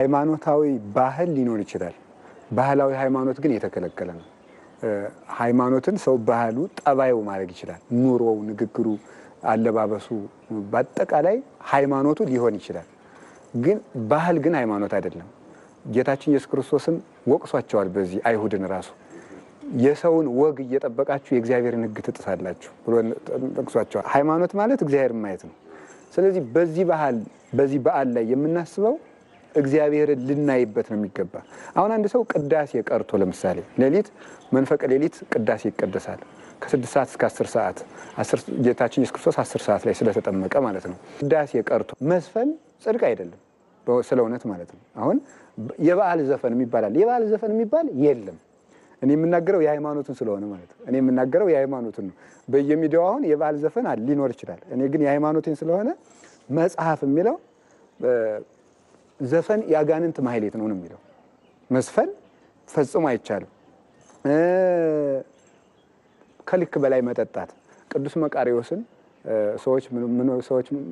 ሃይማኖታዊ ባህል ሊኖር ይችላል። ባህላዊ ሃይማኖት ግን የተከለከለ ነው። ሃይማኖትን ሰው ባህሉ ጠባዩ ማድረግ ይችላል። ኑሮው፣ ንግግሩ፣ አለባበሱ በአጠቃላይ ሃይማኖቱ ሊሆን ይችላል። ግን ባህል ግን ሃይማኖት አይደለም። ጌታችን ኢየሱስ ክርስቶስም ወቅሷቸዋል። በዚህ አይሁድን ራሱ የሰውን ወግ እየጠበቃችሁ የእግዚአብሔርን ሕግ ትጥሳላችሁ ብሎ ጠቅሷቸዋል። ሃይማኖት ማለት እግዚአብሔርን ማየት ነው። ስለዚህ በዚህ በዓል ላይ የምናስበው እግዚአብሔርን ልናይበት ነው የሚገባ። አሁን አንድ ሰው ቅዳሴ ቀርቶ ለምሳሌ ሌሊት መንፈቀ ሌሊት ቅዳሴ ይቀደሳል ከ6 ሰዓት እስከ 10 ሰዓት ጌታችን ኢየሱስ ክርስቶስ 10 ሰዓት ላይ ስለተጠመቀ ማለት ነው። ቅዳሴ ቀርቶ መስፈን ጽድቅ አይደለም ስለ እውነት ማለት ነው። አሁን የበዓል ዘፈን የሚባላል የበዓል ዘፈን የሚባል የለም። እኔ የምናገረው የሃይማኖቱን ስለሆነ ማለት ነው። እኔ የምናገረው የሃይማኖቱን ነው። በየሚዲያው አሁን የበዓል ዘፈን ሊኖር ይችላል። እኔ ግን የሃይማኖቴን ስለሆነ መጽሐፍ የሚለው ዘፈን ያጋንንት ማህሌት ነው የሚለው። መስፈን ፈጽሞ አይቻልም። ከልክ በላይ መጠጣት ቅዱስ መቃርዮስን ሰዎች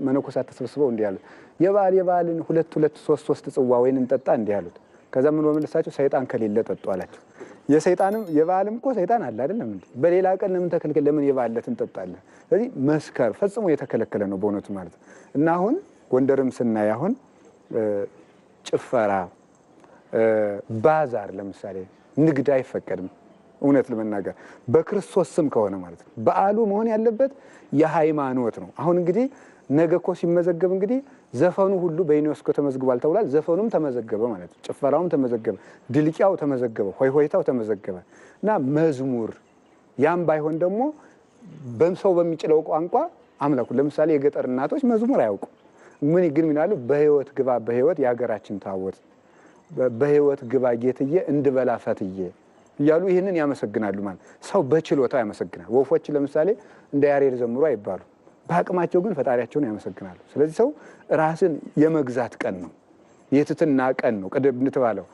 መነኮሳት ተሰብስበው እንዲህ ያሉት የበዓልን 2 3 ጽዋ ወይን እንጠጣ እንዲህ ያሉት። ከዛ ምን ወመለሳቸው ሰይጣን ከሌለ ጠጡ አላቸው። የሰይጣንም የበዓልም እኮ ሰይጣን አለ አይደለም እንዴ? በሌላ ቀን ለምን ተከልከለ? ለምን የበዓለት እንጠጣለን? ስለዚህ መስከር ፈጽሞ የተከለከለ ነው በእውነቱ ማለት ነው። እና አሁን ጎንደርም ስናይ አሁን ጭፈራ፣ ባዛር ለምሳሌ ንግድ አይፈቀድም። እውነት ለመናገር በክርስቶስ ስም ከሆነ ማለት ነው። በዓሉ መሆን ያለበት የሃይማኖት ነው። አሁን እንግዲህ ነገ እኮ ሲመዘገብ እንግዲህ ዘፈኑ ሁሉ በዩኔስኮ ተመዝግቧል ተብሏል። ዘፈኑም ተመዘገበ ማለት ነው። ጭፈራውም ተመዘገበ፣ ድልቂያው ተመዘገበ፣ ሆይሆይታው ተመዘገበ እና መዝሙር ያም ባይሆን ደግሞ በሰው በሚችለው ቋንቋ አምላኩ ለምሳሌ የገጠር እናቶች መዝሙር አያውቁም። ምን ግን ምናሉ በህይወት ግባ በህይወት የሀገራችን ታቦት በህይወት ግባ ጌትዬ እንድበላ ፈትዬ እያሉ ይህንን ያመሰግናሉ ማለት ሰው በችሎታው ያመሰግናል። ወፎች ለምሳሌ እንደ ያሬድ ዘምሩ አይባሉ፣ በአቅማቸው ግን ፈጣሪያቸውን ያመሰግናሉ። ስለዚህ ሰው ራስን የመግዛት ቀን ነው፣ የትትና ቀን ነው ቅድም እንደተባለው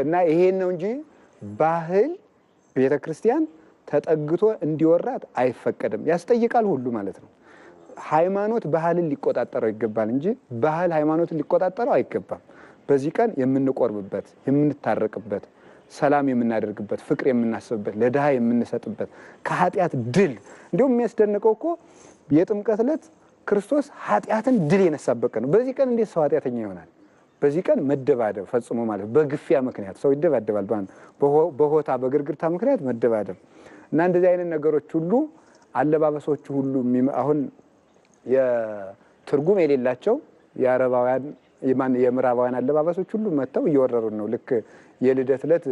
እና ይሄን ነው እንጂ ባህል ቤተክርስቲያን ተጠግቶ እንዲወራት አይፈቀድም። ያስጠይቃል ሁሉ ማለት ነው። ሃይማኖት ባህልን ሊቆጣጠረው ይገባል እንጂ ባህል ሃይማኖትን ሊቆጣጠረው አይገባም። በዚህ ቀን የምንቆርብበት፣ የምንታረቅበት፣ ሰላም የምናደርግበት፣ ፍቅር የምናስብበት፣ ለድሃ የምንሰጥበት፣ ከኃጢአት ድል እንዲሁም የሚያስደንቀው እኮ የጥምቀት ዕለት ክርስቶስ ኃጢአትን ድል የነሳበት ቀን ነው። በዚህ ቀን እንዴት ሰው ኃጢአተኛ ይሆናል? በዚህ ቀን መደባደብ ፈጽሞ ማለት በግፊያ ምክንያት ሰው ይደባደባል። በሆታ በግርግርታ ምክንያት መደባደብ እና እንደዚህ አይነት ነገሮች ሁሉ አለባበሶቹ ሁሉ አሁን የትርጉም የሌላቸው የአረባውያን የምዕራባውያን አለባበሶች ሁሉ መጥተው እየወረሩን ነው። ልክ የልደት ዕለት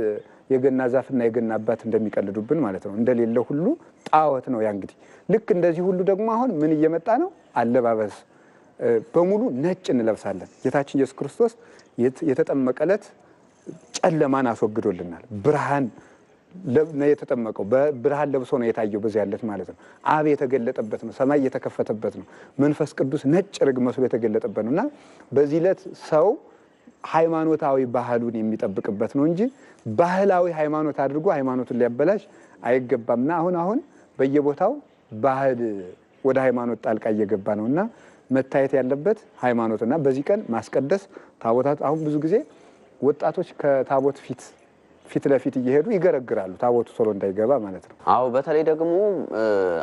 የገና ዛፍና የገና አባት እንደሚቀልዱብን ማለት ነው። እንደሌለው ሁሉ ጣዖት ነው ያ እንግዲህ። ልክ እንደዚህ ሁሉ ደግሞ አሁን ምን እየመጣ ነው? አለባበስ በሙሉ ነጭ እንለብሳለን። ጌታችን ኢየሱስ ክርስቶስ የተጠመቀ ዕለት ጨለማን አስወግዶልናል። ብርሃን የተጠመቀው በብርሃን ለብሶ ነው የታየው በዚያ ዕለት ማለት ነው። አብ የተገለጠበት ነው። ሰማይ የተከፈተበት ነው። መንፈስ ቅዱስ ነጭ ርግብ መስሎ የተገለጠበት ነውና በዚህ ዕለት ሰው ሃይማኖታዊ ባህሉን የሚጠብቅበት ነው እንጂ ባህላዊ ሃይማኖት አድርጎ ሃይማኖቱን ሊያበላሽ አይገባምና አሁን በየቦታው ባህል ወደ ሃይማኖት ጣልቃ እየገባ ነውና መታየት ያለበት ሃይማኖትና በዚህ ቀን ማስቀደስ ታቦታት አሁን ብዙ ጊዜ ወጣቶች ከታቦት ፊት ለፊት እየሄዱ ይገረግራሉ ታቦቱ ቶሎ እንዳይገባ ማለት ነው። አዎ በተለይ ደግሞ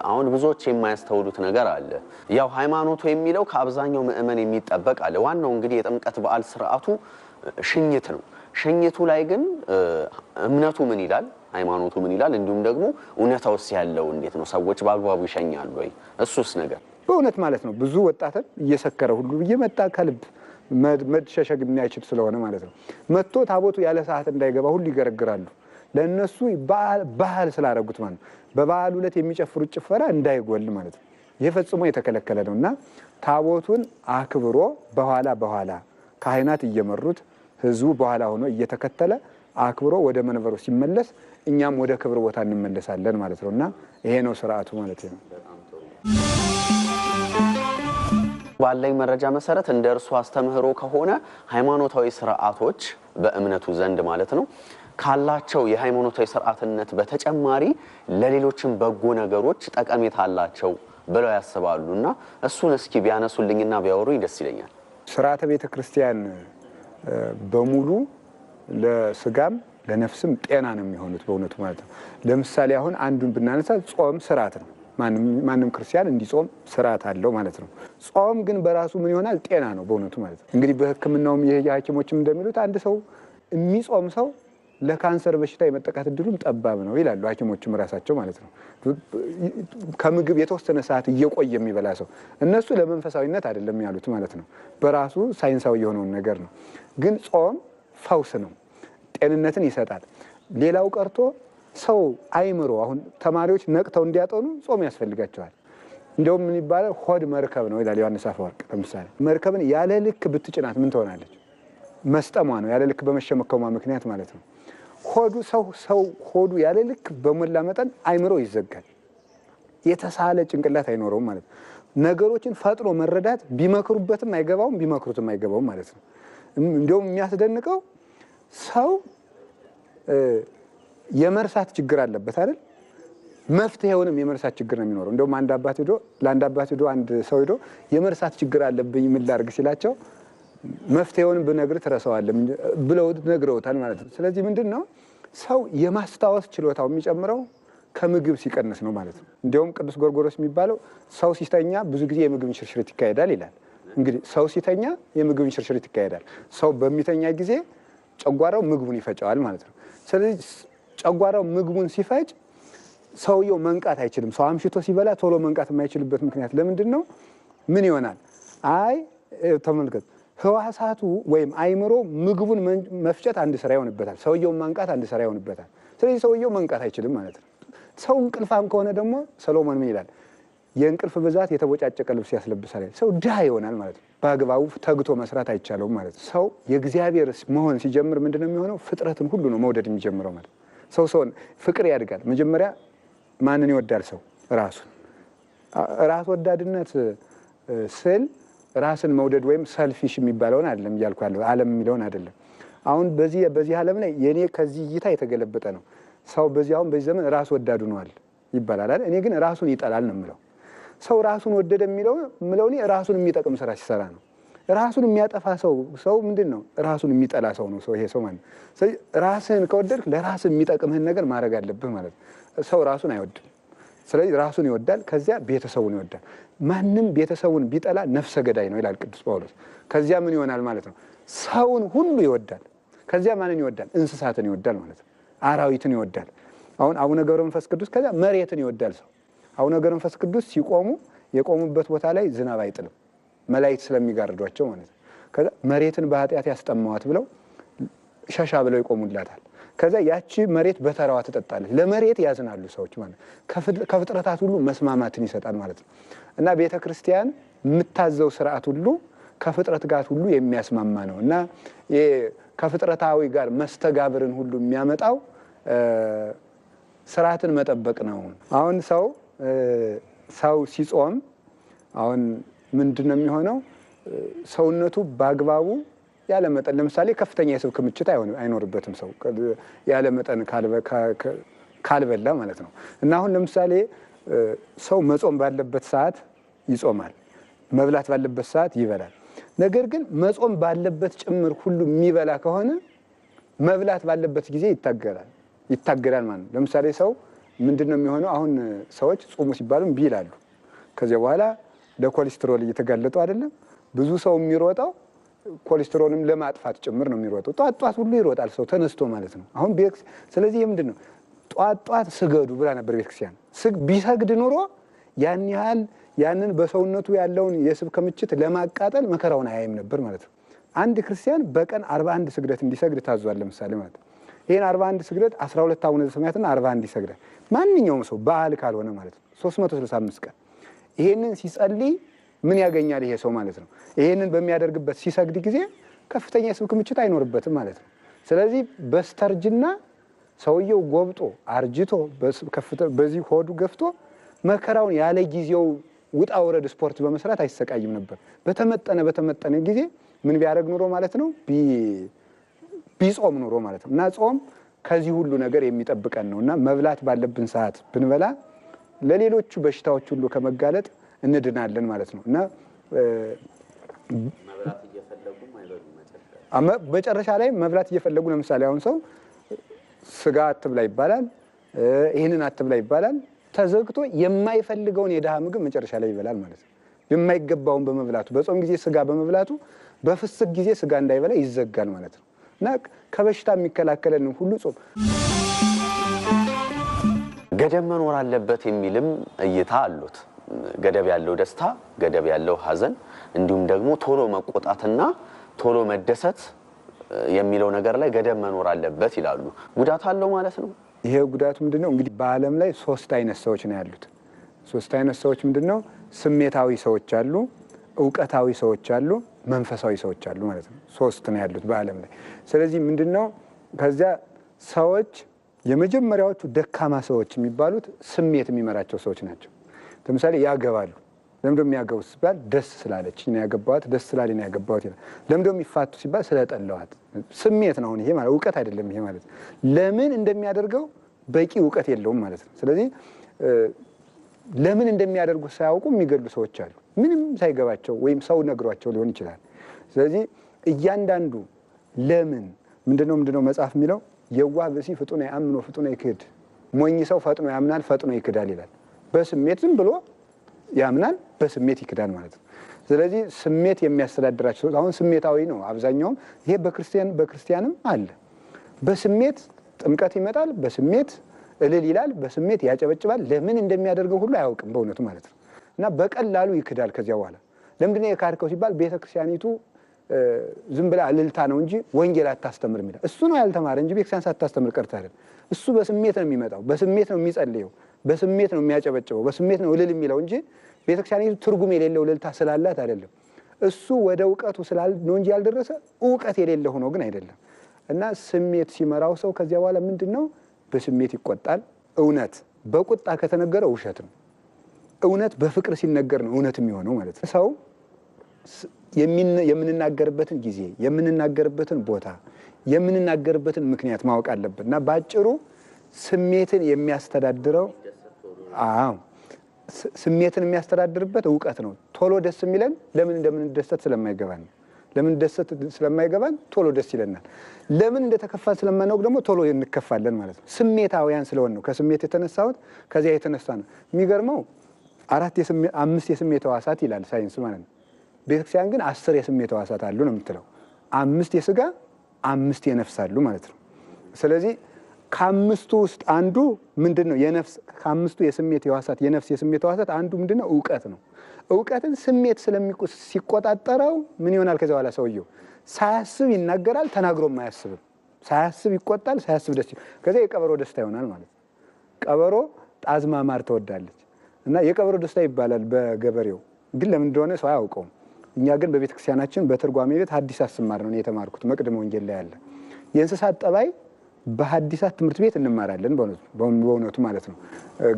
አሁን ብዙዎች የማያስተውሉት ነገር አለ። ያው ሃይማኖቱ የሚለው ከአብዛኛው ምእመን የሚጠበቅ አለ። ዋናው እንግዲህ የጥምቀት በዓል ስርዓቱ ሽኝት ነው። ሽኝቱ ላይ ግን እምነቱ ምን ይላል፣ ሃይማኖቱ ምን ይላል፣ እንዲሁም ደግሞ እውነታውስ ያለው እንዴት ነው? ሰዎች በአግባቡ ይሸኛሉ ወይ? እሱስ ነገር በእውነት ማለት ነው። ብዙ ወጣት እየሰከረ ሁሉ እየመጣ ከልብ መድሸሸግ የሚያይችል ስለሆነ ማለት ነው መጥቶ ታቦቱ ያለ ሰዓት እንዳይገባ ሁሉ ይገረግራሉ። ለነሱ ባህል ስላደረጉት ማለት ነው። በበዓሉ ዕለት የሚጨፍሩት ጭፈራ እንዳይጎል ማለት ነው። ይህ ፈጽሞ የተከለከለ ነውና ታቦቱን አክብሮ በኋላ ካህናት እየመሩት ህዝቡ በኋላ ሆኖ እየተከተለ አክብሮ ወደ መንበሩ ሲመለስ እኛም ወደ ክብር ቦታ እንመለሳለን ማለት ነውና ይሄ ነው ስርዓቱ ማለት ነው። ባለኝ መረጃ መሰረት እንደ እርሱ አስተምህሮ ከሆነ ሃይማኖታዊ ስርዓቶች በእምነቱ ዘንድ ማለት ነው ካላቸው የሃይማኖታዊ ስርዓትነት በተጨማሪ ለሌሎችም በጎ ነገሮች ጠቀሜታ አላቸው ብለው ያስባሉና እሱን እስኪ ቢያነሱልኝና ቢያወሩኝ ደስ ይለኛል። ስርዓተ ቤተ ክርስቲያን በሙሉ ለስጋም ለነፍስም ጤና ነው የሚሆኑት በእውነቱ ማለት ነው። ለምሳሌ አሁን አንዱን ብናነሳ ጾም ስርዓት ነው። ማንም ክርስቲያን እንዲጾም ስርዓት አለው ማለት ነው። ጾም ግን በራሱ ምን ይሆናል? ጤና ነው በእውነቱ ማለት ነው። እንግዲህ በሕክምናውም የሐኪሞችም እንደሚሉት አንድ ሰው የሚጾም ሰው ለካንሰር በሽታ የመጠቃት እድሉም ጠባብ ነው ይላሉ ሐኪሞችም ራሳቸው ማለት ነው። ከምግብ የተወሰነ ሰዓት እየቆየ የሚበላ ሰው እነሱ ለመንፈሳዊነት አይደለም ያሉት ማለት ነው። በራሱ ሳይንሳዊ የሆነውን ነገር ነው። ግን ጾም ፈውስ ነው፣ ጤንነትን ይሰጣል። ሌላው ቀርቶ ሰው አይምሮ አሁን ተማሪዎች ነቅተው እንዲያጠኑ ጾም ያስፈልጋቸዋል። እንደውም ምን ይባላል? ሆድ መርከብ ነው ይላል ዮሐንስ አፈወርቅ። ለምሳሌ መርከብን ያለ ልክ ብትጭናት ምን ትሆናለች? መስጠሟ ነው፣ ያለ ልክ በመሸመከሟ ምክንያት ማለት ነው። ሆዱ ያለ ልክ በሞላ መጠን አይምሮ ይዘጋል። የተሳለ ጭንቅላት አይኖረውም ማለት ነው። ነገሮችን ፈጥኖ መረዳት ቢመክሩበትም አይገባውም፣ ቢመክሩትም አይገባውም ማለት ነው። እንደውም የሚያስደንቀው ሰው የመርሳት ችግር አለበት አይደል? መፍትሄውንም የመርሳት ችግር ነው የሚኖረው። እንደውም ለአንድ አባት ሄዶ አንድ ሰው ሄዶ የመርሳት ችግር አለብኝ ምን ላድርግ ሲላቸው መፍትሄውንም ብነግርህ ትረሳዋለህ ብለው ነግረውታል ማለት ነው። ስለዚህ ምንድን ነው ሰው የማስታወስ ችሎታው የሚጨምረው ከምግብ ሲቀንስ ነው ማለት ነው። እንዲያውም ቅዱስ ጎርጎርዮስ የሚባለው ሰው ሲተኛ ብዙ ጊዜ የምግብ ሽርሽሪት ይካሄዳል ይላል። እንግዲህ ሰው ሲተኛ የምግብ ሽርሽሪት ይካሄዳል። ሰው በሚተኛ ጊዜ ጨጓራው ምግቡን ይፈጨዋል ማለት ነው። ስለዚህ ጨጓራው ምግቡን ሲፈጭ ሰውየው መንቃት አይችልም። ሰው አምሽቶ ሲበላ ቶሎ መንቃት የማይችልበት ምክንያት ለምንድን ነው? ምን ይሆናል? ተመልከት፣ ህዋሳቱ ወይም አይምሮ ምግቡን መፍጨት አንድ ስራ ይሆንበታል፣ ሰውየውን ማንቃት አንድ ስራ ይሆንበታል። ስለዚህ ሰውየው መንቃት አይችልም ማለት ነው። ሰው እንቅልፋም ከሆነ ደግሞ ሰሎሞን ምን ይላል? የእንቅልፍ ብዛት የተቦጫጨቀ ልብስ ያስለብሳል። ሰው ድሃ ይሆናል ማለት ነው። በአግባቡ ተግቶ መስራት አይቻለውም ማለት ነው። ሰው የእግዚአብሔር መሆን ሲጀምር ምንድነው የሚሆነው? ፍጥረትን ሁሉ ነው መውደድ የሚጀምረው ማለት ነው። ሰውን ፍቅር ያድጋል። መጀመሪያ ማንን ይወዳል? ሰው ራሱን። ራስ ወዳድነት ስል ራስን መውደድ ወይም ሰልፊሽ የሚባለውን አይደለም እያልኩ ያለው ዓለም የሚለውን አይደለም። አሁን በዚህ ዓለም ላይ የኔ ከዚህ እይታ የተገለበጠ ነው። ሰው በዚህ ዘመን ራስ ወዳዱ ነዋል ይባላል አይደል? እኔ ግን ራሱን ይጠላል ነው የምለው። ሰው ራሱን ወደደ የሚለው እኔ ራሱን የሚጠቅም ስራ ሲሰራ ነው። ራሱን የሚያጠፋ ሰው ምንድን ነው? ራሱን የሚጠላ ሰው ነው። ይሄ ሰው ማለት ነው። ስለዚህ ራስህን ከወደድክ ለራስህ የሚጠቅምህን ነገር ማድረግ አለብህ ማለት ነው። ሰው ራሱን አይወድም። ስለዚህ ራሱን ይወዳል፣ ከዚያ ቤተሰቡን ይወዳል። ማንም ቤተሰቡን ቢጠላ ነፍሰ ገዳይ ነው ይላል ቅዱስ ጳውሎስ። ከዚያ ምን ይሆናል ማለት ነው? ሰውን ሁሉ ይወዳል። ከዚያ ማንን ይወዳል? እንስሳትን ይወዳል ማለት ነው። አራዊትን ይወዳል። አሁን አቡነ ገብረ መንፈስ ቅዱስ ከዚያ መሬትን ይወዳል ሰው። አቡነ ገብረ መንፈስ ቅዱስ ሲቆሙ የቆሙበት ቦታ ላይ ዝናብ አይጥልም፣ መላእክት ስለሚጋርዷቸው ማለት ነው። ከዛ መሬትን በኃጢአት ያስጠማዋት ብለው ሸሻ ብለው ይቆሙላታል። ከዛ ያቺ መሬት በተራዋ ትጠጣለች። ለመሬት ያዝናሉ ሰዎች ማለት ከፍጥረታት ሁሉ መስማማትን ይሰጣል ማለት ነው። እና ቤተ ክርስቲያን የምታዘው ስርዓት ሁሉ ከፍጥረት ጋር ሁሉ የሚያስማማ ነው እና ከፍጥረታዊ ጋር መስተጋብርን ሁሉ የሚያመጣው ስርዓትን መጠበቅ ነው። አሁን ሰው ሲጾም አሁን ምንድን ነው የሚሆነው? ሰውነቱ በአግባቡ ያለ መጠን ለምሳሌ ከፍተኛ የስብ ክምችት አይኖርበትም ሰው ያለ መጠን ካልበላ ማለት ነው። እና አሁን ለምሳሌ ሰው መጾም ባለበት ሰዓት ይጾማል፣ መብላት ባለበት ሰዓት ይበላል። ነገር ግን መጾም ባለበት ጭምር ሁሉ የሚበላ ከሆነ መብላት ባለበት ጊዜ ይታገላል ማለት ነው። ለምሳሌ ሰው ምንድን ነው የሚሆነው? አሁን ሰዎች ጾሙ ሲባሉ እምቢ ይላሉ። ከዚያ በኋላ ለኮሌስትሮል እየተጋለጡ አይደለም ብዙ ሰው የሚሮጠው ኮሌስትሮልም ለማጥፋት ጭምር ነው የሚሮጠው። ጧት ሁሉ ይሮጣል ሰው ተነስቶ ማለት ነው። አሁን ስለዚህ ምንድን ነው ጧት ስገዱ ብላ ነበር ቤተክርስቲያን። ቢሰግድ ኑሮ ያን ያህል ያንን በሰውነቱ ያለውን የስብ ክምችት ለማቃጠል መከራውን አያይም ነበር ማለት ነው። አንድ ክርስቲያን በቀን 41 ስግደት እንዲሰግድ ታዟል ለምሳሌ ማለት ነው። ይሄን 41 ስግደት 12 አቡነ ዘበሰማያትና 41 ይሰግዳል ማንኛውም ሰው በዓል ካልሆነ ማለት ነው። 365 ቀን ይሄንን ሲጸልይ ምን ያገኛል ይሄ ሰው ማለት ነው? ይሄንን በሚያደርግበት ሲሰግድ ጊዜ ከፍተኛ የስብ ክምችት አይኖርበትም ማለት ነው። ስለዚህ በስተርጅና ሰውየው ጎብጦ አርጅቶ በዚህ ሆዱ ገፍቶ መከራውን ያለ ጊዜው ውጣ ወረድ ስፖርት በመስራት አይሰቃይም ነበር። በተመጠነ ጊዜ ምን ቢያደርግ ኑሮ ማለት ነው? ቢጾም ኑሮ ማለት ነው። እና ጾም ከዚህ ሁሉ ነገር የሚጠብቀን ነው እና መብላት ባለብን ሰዓት ብንበላ ለሌሎቹ በሽታዎች ሁሉ ከመጋለጥ እንድናለን ማለት ነው። እና በመጨረሻ ላይ መብላት እየፈለጉ ለምሳሌ አሁን ሰው ስጋ አትብላ ይባላል፣ ይሄንን አትብላ ይባላል። ተዘግቶ የማይፈልገውን የድሃ ምግብ መጨረሻ ላይ ይበላል ማለት ነው። የማይገባውን በመብላቱ በጾም ጊዜ ስጋ በመብላቱ በፍስክ ጊዜ ስጋ እንዳይበላ ይዘጋል ማለት ነው። እና ከበሽታ የሚከላከለን ሁሉ ጾም ገደብ መኖር አለበት የሚልም እይታ አሉት። ገደብ ያለው ደስታ፣ ገደብ ያለው ሐዘን እንዲሁም ደግሞ ቶሎ መቆጣትና ቶሎ መደሰት የሚለው ነገር ላይ ገደብ መኖር አለበት ይላሉ። ጉዳት አለው ማለት ነው። ይሄ ጉዳቱ ምንድነው? እንግዲህ በዓለም ላይ 3 አይነት ሰዎች ነው ያሉት። 3 አይነት ሰዎች ምንድነው? ስሜታዊ ሰዎች አሉ፣ ዕውቀታዊ ሰዎች አሉ፣ መንፈሳዊ ሰዎች አሉ ማለት ነው። 3 ነው ያሉት በዓለም ላይ። ስለዚህ ምንድነው ከዚያ ሰዎች የመጀመሪያዎቹ ደካማ ሰዎች የሚባሉት ስሜት የሚመራቸው ሰዎች ናቸው። ለምሳሌ ያገባሉ። ለምንድነው የሚያገቡት ሲባል ደስ ስላለች ነው ያገባዋት፣ ደስ ስላለኝ ነው ያገባዋት ይላል። ለምንድነው የሚፋቱ ሲባል ስለጠላዋት። ስሜት ነው ይሄ ማለት ዕውቀት አይደለም ይሄ ማለት። ለምን እንደሚያደርገው በቂ ዕውቀት የለውም ማለት ነው። ስለዚህ ለምን እንደሚያደርጉ ሳያውቁ የሚገሉ ሰዎች አሉ፣ ምንም ሳይገባቸው ወይም ሰው ነግሯቸው ሊሆን ይችላል። ስለዚህ እያንዳንዱ ለምን ምንድነው መጽሐፍ የሚለው የዋህ ብእሲ ፍጡነ ያአምኖ ፍጡነ ይክድ፣ ሞኝ ሰው ፈጥኖ ያምናል ፈጥኖ ይክዳል ይላል። በስሜት ዝም ብሎ ያምናል፣ በስሜት ይክዳል ማለት ነው። ስለዚህ ስሜት የሚያስተዳድራቸው አሁን ስሜታዊ ነው አብዛኛውም። ይሄ በክርስቲያንም አለ። በስሜት ጥምቀት ይመጣል፣ በስሜት እልል ይላል፣ በስሜት ያጨበጭባል። ለምን እንደሚያደርገው ሁሉ አያውቅም በእውነቱ ማለት ነው። እና በቀላሉ ይክዳል። ከዚያ በኋላ ለምንድነው የካድከው ሲባል ቤተክርስቲያኒቱ ዝም ብላ እልልታ ነው እንጂ ወንጌል አታስተምርም ይላል። እሱ ነው ያልተማረ እንጂ ቤተክርስቲያን ሳታስተምር ቀርታ አይደለም። እሱ በስሜት ነው የሚመጣው፣ በስሜት ነው የሚጸልየው፣ በስሜት ነው የሚያጨበጭበው፣ በስሜት ነው እልል የሚለው እንጂ ቤተክርስቲያኒቱ ትርጉም የሌለው እልልታ ስላላት አይደለም። እሱ ወደ ዕውቀቱ ስላል ነው እንጂ ያልደረሰ ዕውቀት የሌለ ሆኖ ግን አይደለም። እና ስሜት ሲመራው ሰው ከዚያ በኋላ ምንድነው በስሜት ይቆጣል። እውነት በቁጣ ከተነገረ ውሸት ነው። እውነት በፍቅር ሲነገር ነው እውነት የሚሆነው ማለት ነው። ሰው የምንናገርበትን ጊዜ፣ የምንናገርበትን ቦታ፣ የምንናገርበትን ምክንያት ማወቅ አለበት። እና ባጭሩ ስሜትን የሚያስተዳድረው ስሜትን የሚያስተዳድርበት ዕውቀት ነው። ቶሎ ደስ የሚለን ለምን እንደምንደሰት ስለማይገባን ነው። ለምን ደሰት ስለማይገባን ቶሎ ደስ ይለናል። ለምን እንደተከፋን ስለማናውቅ ደግሞ ቶሎ እንከፋለን ማለት ነው። ስሜታውያን ስለሆነ ነው። ከስሜት የተነሳሁት ከዚያ የተነሳ ነው። የሚገርመው 5 የስሜት ሕዋሳት ይላል ሳይንስ ማለት ነው። ቤተክርስቲያን ግን 10 የስሜት ሕዋሳት አሉ ነው የምትለው። 5 የስጋ 5 የነፍስ አሉ ማለት ነው። ስለዚህ ከ5ቱ ውስጥ አንዱ ምንድነው? የነፍስ ከ5ቱ የስሜት ሕዋሳት የነፍስ የስሜት ሕዋሳት አንዱ ምንድነው? ዕውቀት ነው። ዕውቀትን ስሜት ሲቆጣጠረው ምን ይሆናል? ከዚያ በኋላ ሰውየው ሳያስብ ይናገራል፣ ተናግሮም አያስብም። ሳያስብ ይቆጣል፣ ሳያስብ ደስ ይላል። ከዚያ የቀበሮ ደስታ ይሆናል ማለት ነው። ቀበሮ ጣዝማ ማር ትወዳለች እና የቀበሮ ደስታ ይባላል በገበሬው። ግን ለምን እንደሆነ ሰው አያውቀውም። እኛ ግን በቤተክርስቲያናችን በትርጓሜ ቤት ሐዲሳት ስማር ነው የተማርኩት። መቅደም ወንጌል ላይ ያለ የእንስሳት ጠባይ በሐዲሳት ትምህርት ቤት እንማራለን በእውነቱ ማለት ነው።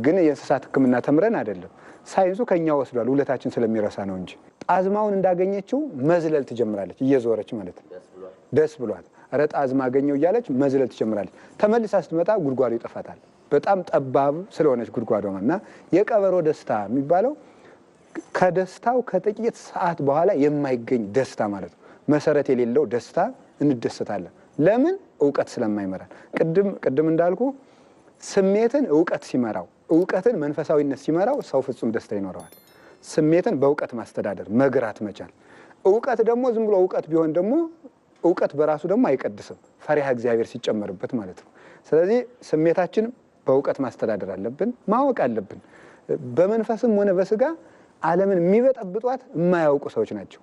ግን የእንስሳት ሕክምና ተምረን አይደለም። ሳይንሱ ከኛ ወስዷል፣ ውለታችን ስለሚረሳ ነው እንጂ። ጣዝማውን እንዳገኘችው መዝለል ትጀምራለች፣ እየዞረች ማለት ነው። ደስ ብሏት ኧረ ጣዝማ አገኘው እያለች መዝለል ትጀምራለች። ተመልሳ ስትመጣ ጉድጓዱ ይጠፋታል። በጣም ጠባብ ስለሆነች ጉድጓዷ እና የቀበሮ ደስታ የሚባለው ከደስታው ከጥቂት ሰዓት በኋላ የማይገኝ ደስታ ማለት ነው። መሰረት የሌለው ደስታ እንደሰታለን። ለምን? ዕውቀት ስለማይመራል። ቅድም እንዳልኩ ስሜትን ዕውቀት ሲመራው፣ ዕውቀትን መንፈሳዊነት ሲመራው ሰው ፍጹም ደስታ ይኖረዋል። ስሜትን በዕውቀት ማስተዳደር መግራት መቻል። ዕውቀት ደግሞ ዝም ብሎ ዕውቀት ቢሆን ደግሞ ዕውቀት በራሱ ደግሞ አይቀድስም፣ ፈሪሃ እግዚአብሔር ሲጨመርበት ማለት ነው። ስለዚህ ስሜታችን በዕውቀት ማስተዳደር አለብን፣ ማወቅ አለብን። በመንፈስም ሆነ በስጋ ዓለምን የሚበጠብጧት የማያውቁ ሰዎች ናቸው።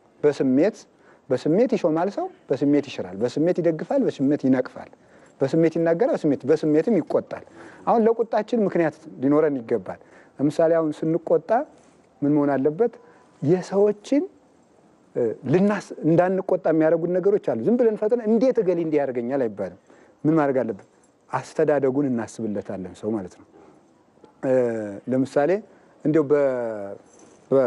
በስሜት ይሾማል ሰው፣ በስሜት ይሽራል፣ በስሜት ይደግፋል፣ በስሜት ይነቅፋል፣ በስሜት ይናገራል፣ በስሜትም ይቆጣል። አሁን ለቁጣችን ምክንያት ሊኖረን ይገባል። ለምሳሌ አሁን ስንቆጣ ምን መሆን አለበት? የሰዎችን እንዳንቆጣ የሚያደርጉን ነገሮች አሉ። ዝም ብለን ፈጥነን እንዴት እገሌ እንዲህ ያደርገኛል አይባልም። ምን ማድረግ አለብን? አስተዳደጉን እናስብለታለን ሰው ማለት ነው። ለምሳሌ እንዲያው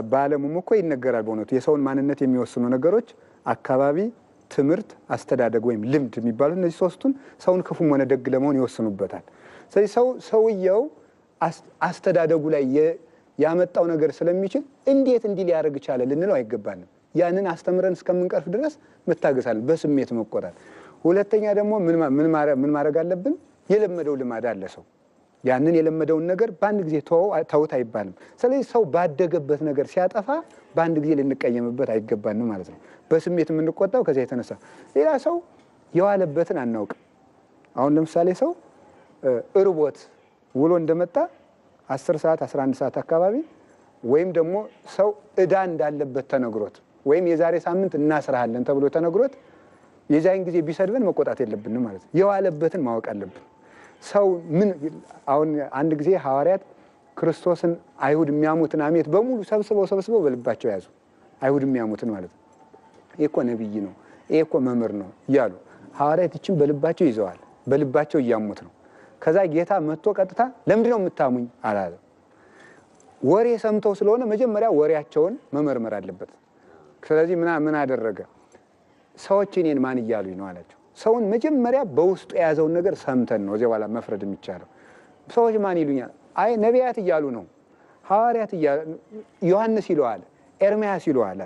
በዓለሙም እኮ ይነገራል በእውነቱ የሰውን ማንነት የሚወስኑ ነገሮች አካባቢ፣ ትምህርት፣ አስተዳደግ ወይም ልምድ የሚባሉት እነዚህ 3ቱን ሰውን ክፉም ሆነ ደግ ለመሆን ይወስኑበታል። ስለዚህ ሰውየው አስተዳደጉ ላይ ያመጣው ነገር ስለሚችል እንዴት እንዲህ ሊያደርግ ቻለ ልንለው አይገባንም። ያንን አስተምረን እስከምንቀርፍ ድረስ መታገሳለን፣ በስሜት መቆጣት። ሁለተኛ ደግሞ ምን ማድረግ አለብን? የለመደው ልማድ አለ ሰው ያንን የለመደውን ነገር በአንድ ጊዜ ተውት አይባልም። ስለዚህ ሰው ባደገበት ነገር ሲያጠፋ በአንድ ጊዜ ልንቀየምበት አይገባንም ማለት ነው። በስሜት የምንቆጣው ከዚያ የተነሳ ሌላ ሰው የዋለበትን አናውቅም። አሁን ለምሳሌ ሰው እርቦት ውሎ እንደመጣ 10 ሰዓት 11 ሰዓት አካባቢ ወይም ደግሞ ሰው ዕዳ እንዳለበት ተነግሮት ወይም የዛሬ ሳምንት እናስራለን ተብሎ ተነግሮት የዛን ጊዜ ቢሰድበን መቆጣት የለብንም ማለት ነው። የዋለበትን ማወቅ አለብን። ሰው ምን አሁን አንድ ጊዜ ሐዋርያት ክርስቶስን አይሁድ የሚያሙትን አሜት በሙሉ ሰብስበው በልባቸው ያዙ። አይሁድ የሚያሙትን ማለት ነው። ይሄ እኮ ነብይ ነው፣ ይሄ እኮ መምህር ነው እያሉ ሐዋርያት ይችን በልባቸው ይዘዋል። በልባቸው እያሙት ነው። ከዛ ጌታ መጥቶ ቀጥታ ለምንድን ነው የምታሙኝ አላለ። ወሬ ሰምተው ስለሆነ መጀመሪያ ወሬያቸውን መመርመር አለበት። ስለዚህ ምን አደረገ? ሰዎች እኔን ማን እያሉኝ ነው አላቸው። ሰውን መጀመሪያ በውስጡ የያዘውን ነገር ሰምተን ነው እዚያ በኋላ መፍረድ የሚቻለው። ሰዎች ማን ይሉኛል? አይ ነቢያት እያሉ ነው፣ ሐዋርያት እያሉ ዮሐንስ ይለዋል፣ ኤርምያስ ይለዋል።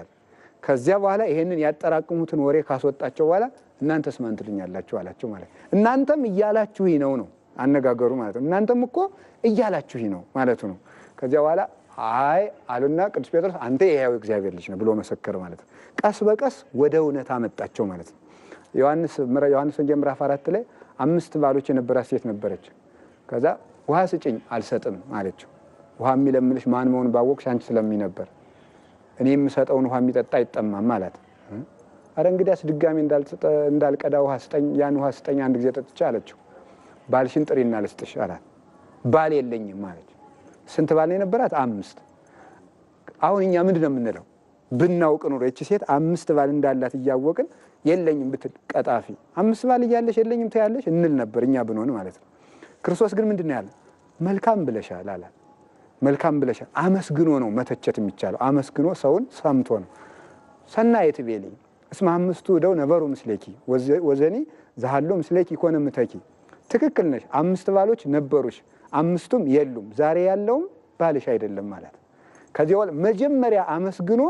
ከዚያ በኋላ ይሄንን ያጠራቅሙትን ወሬ ካስወጣቸው በኋላ እናንተስ ማን ትሉኛላችሁ አላቸው ማለት ነው። እናንተም እያላችሁኝ ነው አነጋገሩ ማለት ነው። እናንተም እኮ እያላችሁኝ ነው ማለቱ ነው። ከዚያ በኋላ አይ አሉና ቅዱስ ጴጥሮስ አንተ የሕያው እግዚአብሔር ልጅ ነህ ብሎ መሰከረ ማለት ነው። ቀስ በቀስ ወደ እውነት አመጣቸው ማለት ነው። ዮሐንስ ወንጌል ምዕራፍ 4 ላይ 5 ባሎች የነበራት ሴት ነበረች። ከዛ ውሃ ስጭኝ አልሰጥም አለችው። ውሃ የሚለምንሽ ማን መሆኑን ባወቅሽ አንቺ ስለሚኝ ነበር። እኔ የምሰጠውን ውሃ የሚጠጣ አይጠማም አላት። አረ እንግዲያስ ድጋሜ እንዳልቀዳ ውሃ ስጠኝ፣ ያን ውሃ ስጠኝ አንድ ጊዜ ጠጥቼ አለችው። ባልሽን ጥሪና ልስጥሽ አላት። ባል የለኝም አለች። ስንት ባል ነው የነበራት? 5። አሁን እኛ ምንድን ነው የምንለው? ብናውቅ ኑሮ እቺ ሴት 5 ባል እንዳላት እያወቅን የለኝም ብትል ቀጣፊ 5 ባል እያለሽ የለኝም ትያለሽ እንል ነበር እኛ ብንሆን ማለት ነው። ክርስቶስ ግን ምንድን ነው ያለ? መልካም ብለሻል አላት። መልካም ብለሻል። አመስግኖ ነው መተቸት የሚቻለው። አመስግኖ ሰውን ሰምቶ ነው። ሰናይት ቤልኝ እስመ 5 እደው ነበሩ ምስሌኪ ወዘኒ ዘሃሎ ምስሌኪ ኮነ ምተኪ። ትክክል ነሽ፣ 5 ባሎች ነበሩሽ፣ 5ቱም የሉም፣ ዛሬ ያለውም ባልሽ አይደለም ማለት። ከዚያ በኋላ መጀመሪያ አመስግኖ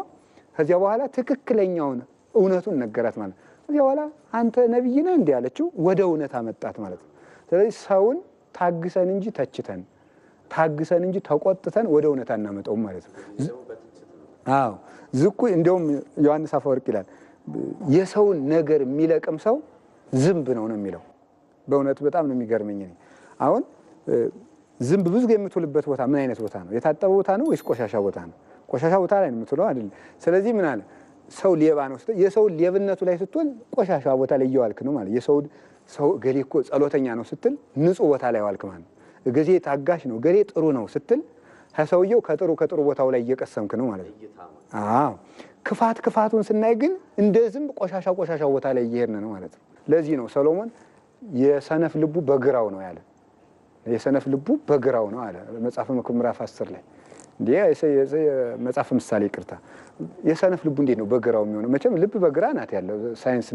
ከዚያ በኋላ ትክክለኛውን እውነቱን ነገራት ማለት። ከዚያ በኋላ አንተ ነብይ ነህ እንዲህ አለችው፣ ወደ እውነት አመጣት ማለት ነው። ስለዚህ ሰውን ታግሰን እንጂ ተችተን፣ ታግሰን እንጂ ተቆጥተን ወደ እውነት አናመጣውም ማለት ነው። አዎ ዝቁ እንደውም ዮሐንስ አፈወርቅ ይላል የሰውን ነገር የሚለቅም ሰው ዝንብ ነው የሚለው። በእውነት በጣም ነው የሚገርመኝ። አሁን ዝንብ ብዙ የምትውልበት ቦታ ምን አይነት ቦታ ነው? የታጠበ ቦታ ነው ወይስ ቆሻሻ ቦታ ነው? ቆሻሻ ቦታ ላይ ነው የምትውለው አይደል? ስለዚህ ምን አለ ሰው ሌባ ነው ስትል የሰው ሌብነቱ ላይ ስትሆን ቆሻሻ ቦታ ላይ እየዋልክ ነው ማለት። ሰው ገሌ እኮ ጸሎተኛ ነው ስትል ንጹህ ቦታ ላይ ዋልክ ማለት። ገሌ ታጋሽ ነው፣ ገሌ ጥሩ ነው ስትል ከሰውየው ከጥሩ ቦታው ላይ እየቀሰምክ ነው ማለት ነው። አዎ ክፋቱን ስናይ ግን እንደ ዝንብ ቆሻሻ ቦታ ላይ እየሄድን ነው ማለት ነው። ለዚህ ነው ሰሎሞን የሰነፍ ልቡ በግራው ነው ያለ። የሰነፍ ልቡ በግራው ነው አለ መጽሐፈ መክብብ ምዕራፍ 10 ላይ። እንዴ መጽሐፈ ምሳሌ ይቅርታ፣ የሰነፍ ልቡ እንዴት ነው በግራው የሚሆነው? መቼም ልብ በግራ ናት ያለው ሳይንስ